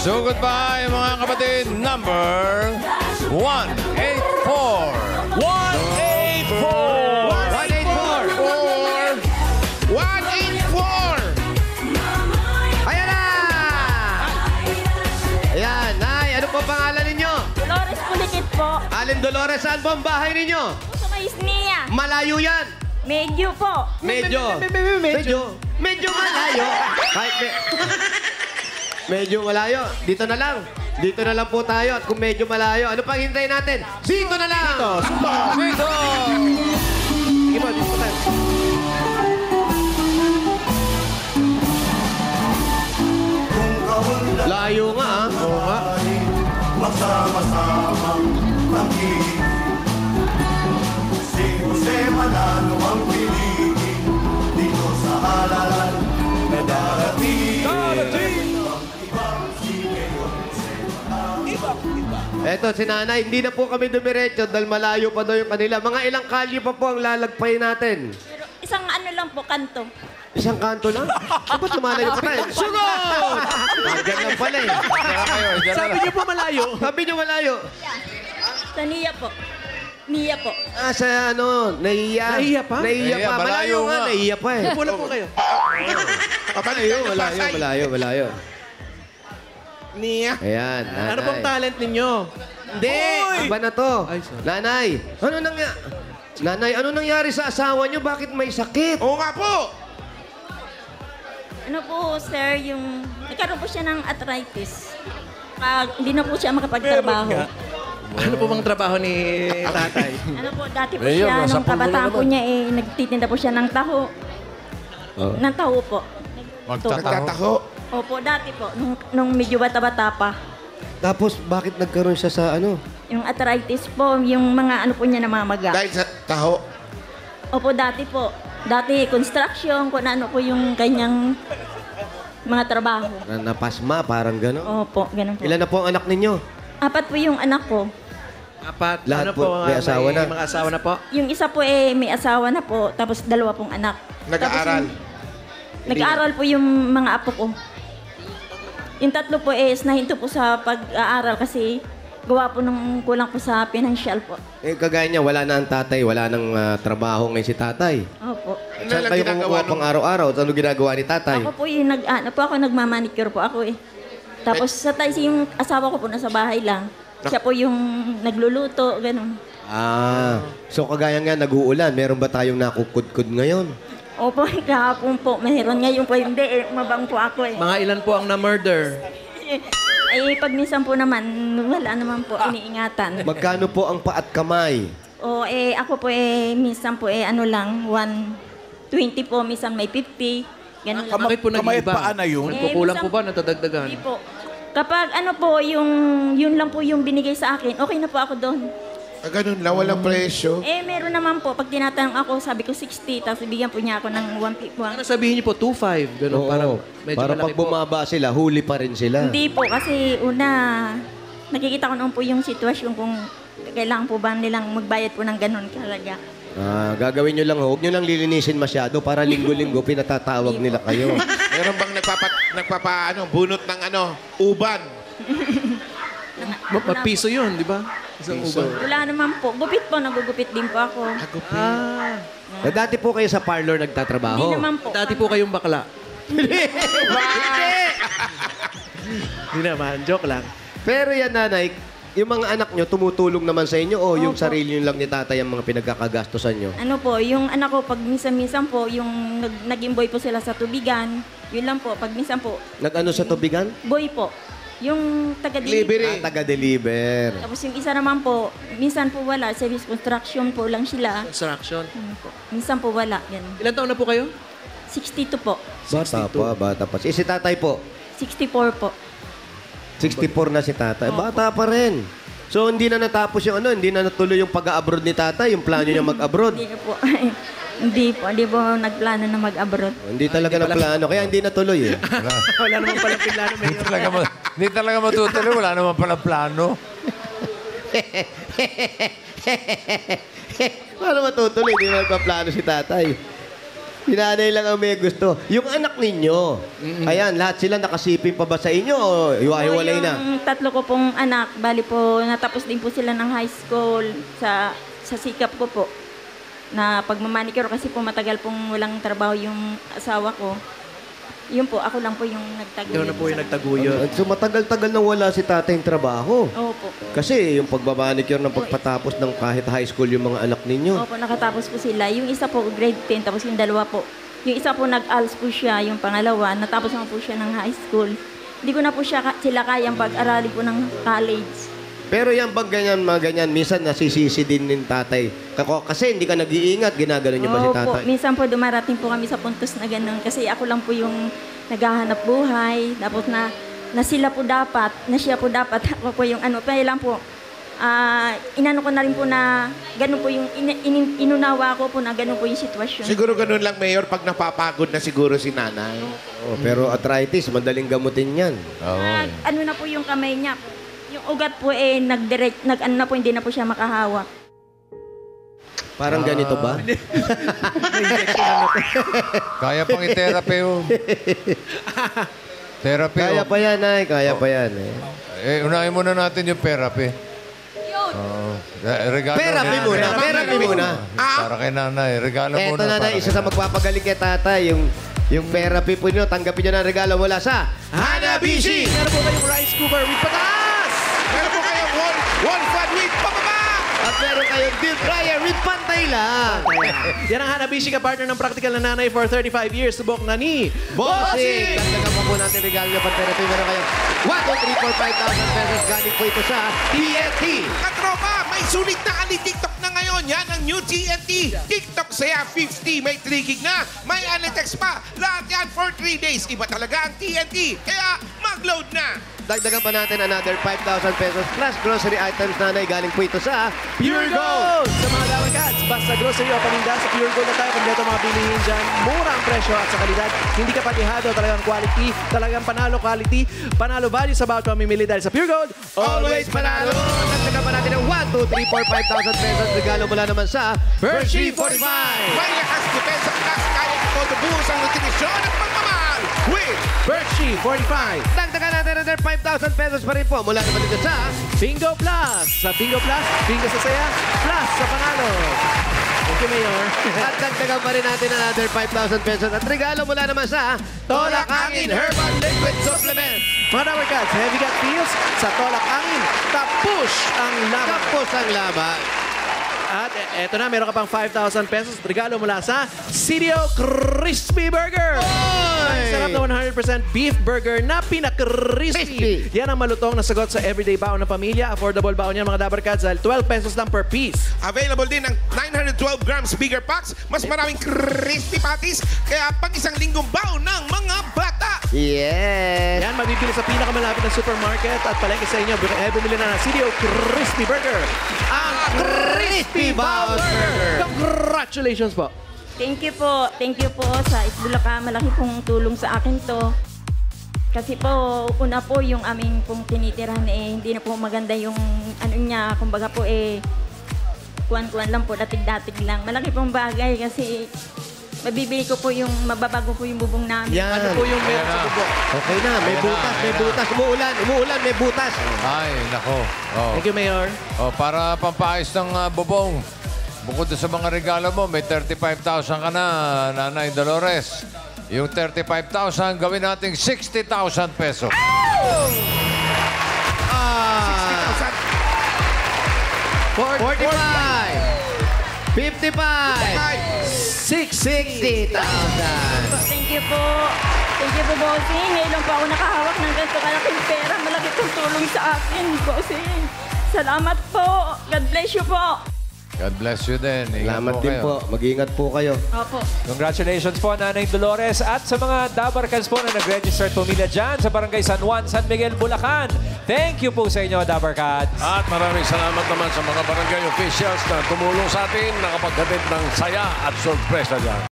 So goodbye mga kapatid. Number 184. 184! 184! Ayan na! Ayan, Nay, ano po pangalan ninyo? Dolores Pulikit po. Alin Dolores, saan po ang bahay ninyo? Puso kay Isnia. Malayo yan. Medyo po. Medyo malayo. Kahit medyo malayo. Dito na lang. Dito na lang po tayo. At kung medyo malayo, ano pang hintayin natin? Dito na lang! Dito! Sige po, dito tayo. Layo nga, ah. Oo nga. Magsama-samang tangkilik. Si Jose Manalo ang piliin dito sa halalan na darating. Eto, si Nanay, hindi na po kami dumiretso dahil malayo pa daw yung kanila. Mga ilang kalye pa po ang lalagpayin natin. Pero isang ano lang po, kanto. Isang kanto lang? Ba't lumalayo pa tayo? Sugod! Hanggang lang pala eh. Sabi niyo po malayo. Sabi niyo malayo. Sa Nia po. Nia po. Ah, sa ano, nahiya. Nahiya pa? Nahiya pa. Nahiya, Malayo malayo nga, nga. nahiya pa eh. Pula po kayo. Malayo. Nia. Ayan, nanay. Ano pong talent ninyo? Hindi! Iba na to. Ay, sorry. Nanay, ano nangyari sa asawa niyo? Bakit may sakit? Oo nga po. Ano po, sir, yung... Nagkaroon po siya ng arthritis. Hindi na po siya makapagtrabaho. Ano po bang trabaho ni tatay? Ano po, dati po Ayun, siya, nasa nung pulo kabataan na po naman. niya, nagtitinda po siya ng taho. Ng taho po. Magtataho. Opo, dati po, nung medyo bata-bata pa. Tapos, bakit nagkaroon siya sa ano? Yung arthritis po, yung mga ano po niya namamaga. Dahil sa taho. Opo, dati po. Dati construction, kung ano po yung kanyang mga trabaho. Napasma, parang gano'n. Opo, ganun po. Ilan na po ang anak ninyo? 4 po yung anak ko. Apat. Lahat ano po, po, may asawa na? Mga asawa na po? Yung isa po may asawa na po, tapos 2 pong anak. Nag-aaral? Nag-aaral po yung mga apo ko. Yung 3 po nahinto po sa pag-aaral kasi gawa po nung kulang po sa financial po. Kagaya niya, wala na ang tatay, wala nang trabaho ngayon si tatay. Opo. Saan kayo kumukuha pang araw-araw? Ano ginagawa ni tatay? Ako po yung nagmamanicure po ako eh. Tapos sa tayo yung asawa ko po nasa bahay lang. Siya po yung nagluluto, ganun. Ah, so kagaya nga nag-uulan, meron ba tayong nakukudkud ngayon? Opo, kahapon po. Meron ngayon po hindi mabang po ako eh. Mga ilan po ang na-murder? Pag minsan po naman, wala naman po iniingatan. Magkano po ang paat kamay? O ako po minsan po ano lang, 120 po, minsan may 50. Ganun lang. Bakit po Kamay at nag-iiba? paa na yun? Nagkukulang minsan- po ba? Natadagdagan? Hindi po. Kapag ano po, yun lang po yung binigay sa akin, okay na po ako doon. Ganun lang, walang presyo. Meron naman po, pag tinatanong ako, sabi ko 60, tapos bigyan po niya ako ng 150. Ano sabihin niyo po? 2.5? Ganun, Oo, parang medyo para malaki pag po. bumaba sila, huli pa rin sila. Hindi po, kasi una, nakikita ko naman po yung sitwasyon kung kailangan po ba nilang magbayad po ng ganun talaga. Ah, gagawin nyo lang, huwag nyo lang lilinisin masyado para linggo-linggo pinatatawag nila kayo. Meron bang bunot ng uban? Piso yun, di ba? Isang Piso. uban. Wala naman po. Gupit po, nagugupit din po ako. Ah, Dati po kayo sa parlor Hindi nagtatrabaho. naman po. dati po kayong bakla. Hindi naman, joke lang. Pero yan, nanay, yung mga anak nyo tumutulong naman sa inyo o yung Opo. sarili nyo lang ni tatay ang mga pinagkakagastosan nyo? Ano po, yung anak ko, pag minsan-minsan po, yung naging boy po sila sa tubigan, yun lang po, pag minsan po, Nag-ano sa tubigan? boy po. Yung taga-delivery. Taga-deliver. Tapos yung isa naman po, minsan po wala, service construction po lang sila. Construction. Ano po, minsan po wala, ganun. Ilan taon na po kayo? 62 po. Bata pa. Si tatay po, 64 po. 64 na si tatay. Bata pa rin. So, hindi na natapos yung hindi na natuloy yung pag-abroad ni tatay, yung plano niya mag-abroad. Hindi na po. Hindi po nagplano na mag-abroad. Hindi talaga na plano, kaya hindi natuloy eh. Wala naman pala plano. Hindi talaga matutuloy. Wala naman pala plano. Paano matutuloy? Hindi na nagpa-plano si tatay. Si nanay lang ang may gusto. Yung anak ninyo, ayan, lahat sila nakasiping pa ba sa inyo o hiwa-hiwalay na? Yung tatlo ko pong anak, bali po, natapos din po sila ng high school sa sikap ko po. Na pagmamanicure kasi po matagal pong walang trabaho yung asawa ko. Yun po, ako lang po yung nagtaguyod. Ikaw na po yung nagtaguyod. So matagal-tagal nang wala si tatay yung trabaho. Opo. Kasi yung pagmamanicure ng pagpatapos ng kahit high school yung mga anak ninyo. Opo, nakatapos po sila. Yung isa po grade 10, tapos yung dalawa po. Yung isa po nag-ALS po siya, yung pangalawa, natapos naman po siya ng high school. Hindi ko na po sila kayang pag-aralin po ng college. Pero yan bang ganyan, mga ganyan, minsan nasisisi din ng tatay. Kasi hindi ka nag-iingat, ginagano niyo ba si tatay? Opo, minsan po dumarating po kami sa puntos na gano'n. Kasi ako lang po yung naghahanap buhay. Tapos na siya po dapat, ako po yung ano. Kaya lang po, inano ko na rin po na gano'n po yung, inunawa ko po na gano'n po yung sitwasyon. Siguro ganun lang, Mayor, pag napapagod na siguro si nanay. Oh, pero arthritis, madaling gamutin yan. Ano na po yung kamay niya. Yung ugat po ano na po, hindi na po siya makahawak. Parang ganito ba? Kaya pang i-therapy oh. Therapy Kaya oh. pa yan, ay. Kaya pa yan. Unahin muna natin yung therapy. Regalo Therapy kay muna, nanay. therapy muna. Para kay nanay. Regalo Eto muna. na para isa kay sa magpapagaling kay tatay, yung therapy po nyo, tanggapin nyo ng regalo mula sa Hanabishi! Meron po kayong rice cooker with pataas! Meron po kayong one fat with pababa! At meron kayong deep fryer with pantay lang. Yan ang Hanabishi ka partner ng practical na nanay for 35 years. Subok na ni Bossing! Dagdagan pa po natin regalo nyo pag therapy. Meron kayong 1, 2, 3, 4, 5,000 pesos. Galing po ito sa TNT. Katropa, may sulit na ali-TikTok na ngayon. Yan ang new TNT. TikTok Saya 50. May 3 gig na. May ali-text pa. Lahat yan for 3 days. Iba talaga ang TNT. Kaya mag-load na. Dagdagan pa natin another 5,000 pesos plus grocery items nanay. Galing po ito sa Pure Gold! Sa mga Dawagats, basta grocery o paninda sa Pure Gold na tayo. Kompleto mga bilihin dyan. Mura ang presyo at sa kalidad. Hindi ka patihado. Talagang quality. Talagang panalo quality. Panalo value sa bawat pamimili dahil sa Pure Gold. Always panalo! Dagdagan pa natin ng 1, 2, 3, 4, 5,000 pesos. Regalo mula naman sa Hershey 45! May lakas depensa plus kaya ito buhos ang nutrisyon at pagmamahal with Hershey 45. Dagdagan natin another 5,000 pesos pa rin po mula naman dito sa Bingo Plus! Sa Bingo Plus, bingo sa saya, plus sa panalo. Thank you, Mayor. at dagdagan pa rin natin another 5,000 pesos at regalo mula naman sa Tolak Angin Herbal Liquid Supplement. Mga Dawagats, heavy gut feels sa Tolak Angin. Tapos ang laban. Tapos ang laban. At eto na, meron ka pang 5,000 pesos. Regalo mula sa CDO Crispy Burger. Ang sarap na 100% beef burger na pinaka-crispy. Yan ang malutong na sagot sa everyday baon ng pamilya. Affordable baon yan mga Dabarkads dahil 12 pesos lang per piece. Available din ang 912 grams bigger packs. Mas maraming crispy patties. Kaya pag isang linggong baon ng mga bata. Yes! Yan, mabibili sa pinakamalapit na supermarket at palengke sa inyo. Bumili na ng CDO Crispy Burger. Ang Crispy Bao Burger. Congratulations po. Thank you po. Thank you po sa Itbulaga. Malaki pong tulong sa akin to. Kasi po, una po yung aming pong tinitirahan hindi na po maganda yung ano niya. Kumbaga po kuwan-kuwan lang po, datig-datig lang. Malaki pong bagay kasi mabibili ko po yung, mababago po yung bubong namin. Yan. Ano po yung meron sa bubok? Okay na, may butas, may butas. Umuulan, may butas. Ay, nako. Oh. Thank you, Mayor. Oh, para pampaayos ng bubong. Bukod sa mga regalo mo, may 35,000 ka na, Nanay Dolores. Yung 35,000, gawin nating 60,000 pesos. 45! 55! 60,000! Thank you po. Thank you po, Bossing. Ngayon lang po ako nakahawak ng ganito kalaking pera. Malaki pong tulong sa akin, Bossing. Salamat po. God bless you po. God bless you din. Ingat Salamat din kayo. po. Mag-ingat po kayo. Opo. Congratulations po, Nanay Dolores. At sa mga Dabarkans po na nag-register pumila dyan sa Barangay San Juan, San Miguel, Bulacan. Thank you po sa inyo, Dabarkans. At maraming salamat naman sa mga barangay officials na tumulong sa atin, nakapaghatid ng saya at sorpresa dyan.